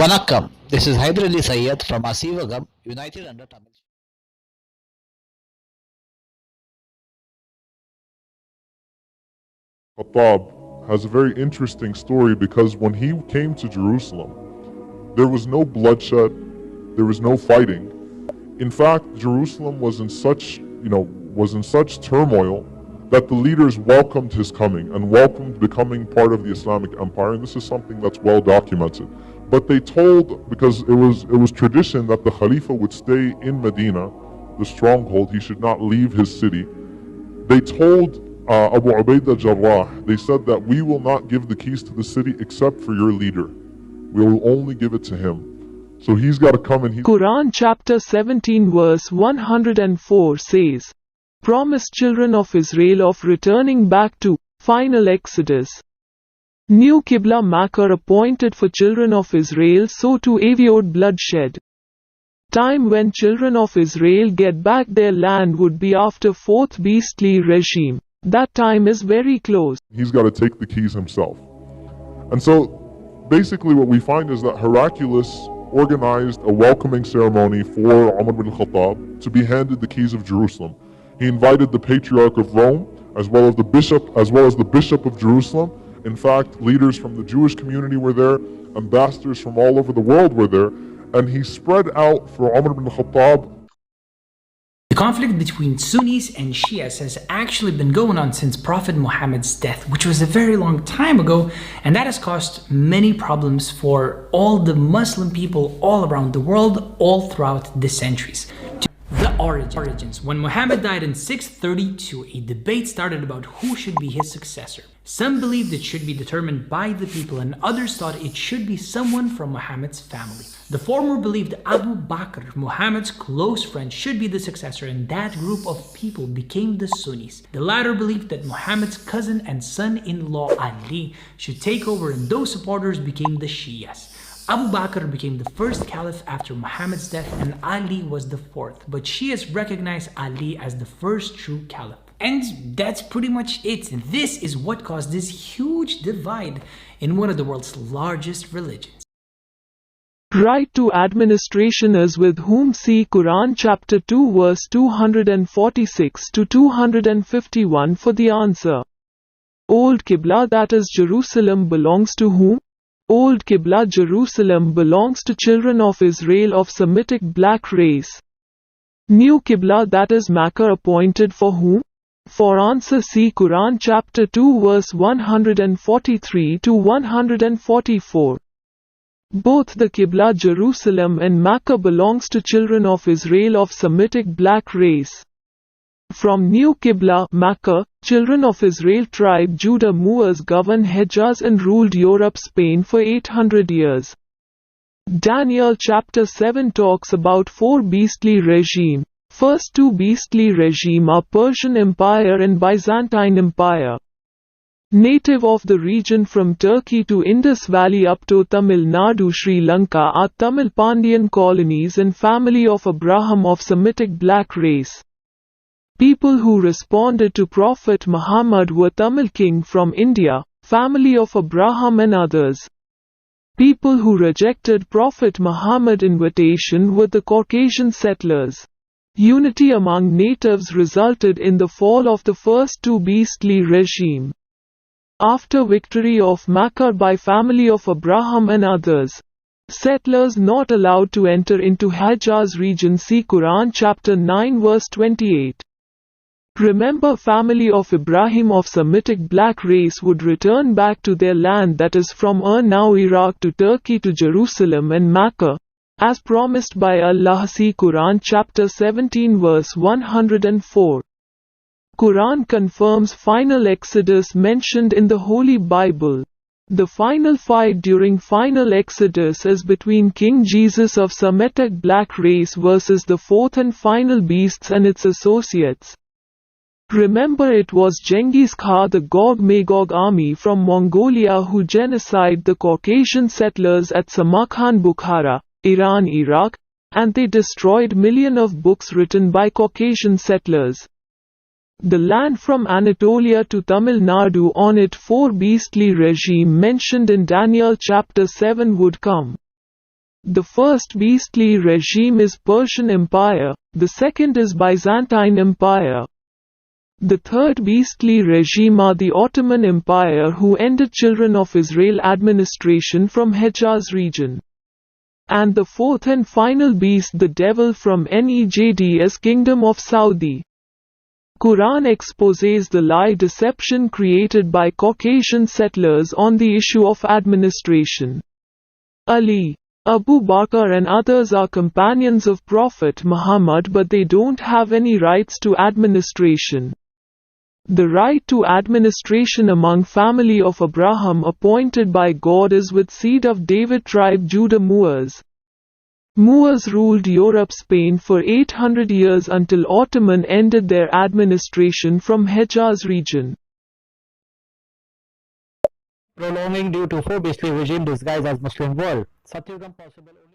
Vanakkam, this is Hyder Ali Sayyed from Asivagam, United Under Tamil. Khattab has a very interesting story because when he came to Jerusalem, there was no bloodshed, there was no fighting. In fact, Jerusalem was in such turmoil that the leaders welcomed his coming and welcomed becoming part of the Islamic Empire, and this is something that's well documented. But they told, because it was tradition that the Khalifa would stay in Medina, the stronghold, he should not leave his city. They told Abu Ubaidah Jarrah, they said that we will not give the keys to the city except for your leader. We will only give it to him. So he's got to come and Quran chapter 17 verse 104 says, "Promise children of Israel of returning back to final exodus. New kibla Makkah appointed for children of Israel so to avoid bloodshed. Time when children of Israel get back their land would be after fourth beastly regime. That time is very close." He's got to take the keys himself. And so basically what we find is that Heraclius organized a welcoming ceremony for Umar bin Khattab to be handed the keys of Jerusalem. He invited the Patriarch of Rome as well as the Bishop of Jerusalem. In fact, leaders from the Jewish community were there, ambassadors from all over the world were there, and he spread out for Umar bin Khattab. The conflict between Sunnis and Shias has actually been going on since Prophet Muhammad's death, which was a very long time ago, and that has caused many problems for all the Muslim people all around the world, all throughout the centuries. The origins. When Muhammad died in 632, a debate started about who should be his successor. Some believed it should be determined by the people, and others thought it should be someone from Muhammad's family. The former believed Abu Bakr, Muhammad's close friend, should be the successor, and that group of people became the Sunnis. The latter believed that Muhammad's cousin and son-in-law Ali should take over, and those supporters became the Shias. Abu Bakr became the first caliph after Muhammad's death, and Ali was the fourth, but Shias recognized Ali as the first true caliph. And that's pretty much it. This is what caused this huge divide in one of the world's largest religions. Right to administration is with whom. See Quran chapter 2 verse 246 to 251 for the answer. Old Qibla, that is Jerusalem, belongs to whom? Old Qibla Jerusalem belongs to children of Israel of Semitic Black race. New Qibla, that is Makkah, appointed for whom? For answer see Quran chapter 2 verse 143 to 144. Both the Qibla Jerusalem and Makkah belongs to children of Israel of Semitic Black race. From New Qibla, Makkah, children of Israel tribe Judah Moors governed Hejaz and ruled Europe, Spain for 800 years. Daniel chapter 7 talks about four beastly regime. First two beastly regime are Persian Empire and Byzantine Empire. Native of the region from Turkey to Indus Valley up to Tamil Nadu, Sri Lanka are Tamil Pandyan colonies and family of Abraham of Semitic Black race. People who responded to Prophet Muhammad were Tamil king from India, family of Abraham and others. People who rejected Prophet Muhammad invitation were the Caucasian settlers. Unity among natives resulted in the fall of the first two beastly regime. After victory of Makkah by family of Abraham and others, settlers not allowed to enter into Hejaz region. See Quran chapter 9 verse 28. Remember, family of Ibrahim of Semitic Black race would return back to their land, that is from now Iraq to Turkey to Jerusalem and Makkah, as promised by Allah. See Quran chapter 17 verse 104. Quran confirms final exodus mentioned in the Holy Bible. The final fight during final exodus is between King Jesus of Semitic Black race versus the fourth and final beasts and its associates. Remember, it was Genghis Khan, the Gog-Magog army from Mongolia, who genocided the Caucasian settlers at Samarkand, Bukhara, Iran, Iraq, and they destroyed millions of books written by Caucasian settlers. The land from Anatolia to Tamil Nadu, on it four beastly regime mentioned in Daniel chapter 7 would come. The first beastly regime is Persian Empire, the second is Byzantine Empire. The third beastly regime are the Ottoman Empire, who ended Children of Israel administration from Hejaz region. And the fourth and final beast, the devil from Nejd's Kingdom of Saudi. Quran exposes the lie deception created by Caucasian settlers on the issue of administration. Ali, Abu Bakar and others are companions of Prophet Muhammad, but they don't have any rights to administration. The right to administration among family of Abraham appointed by God is with seed of David tribe Judah Moors. Moors ruled Europe Spain for 800 years until Ottoman ended their administration from Hejaz region. Prolonging due to four beastly regime disguised as Muslim world. Satyugam possible only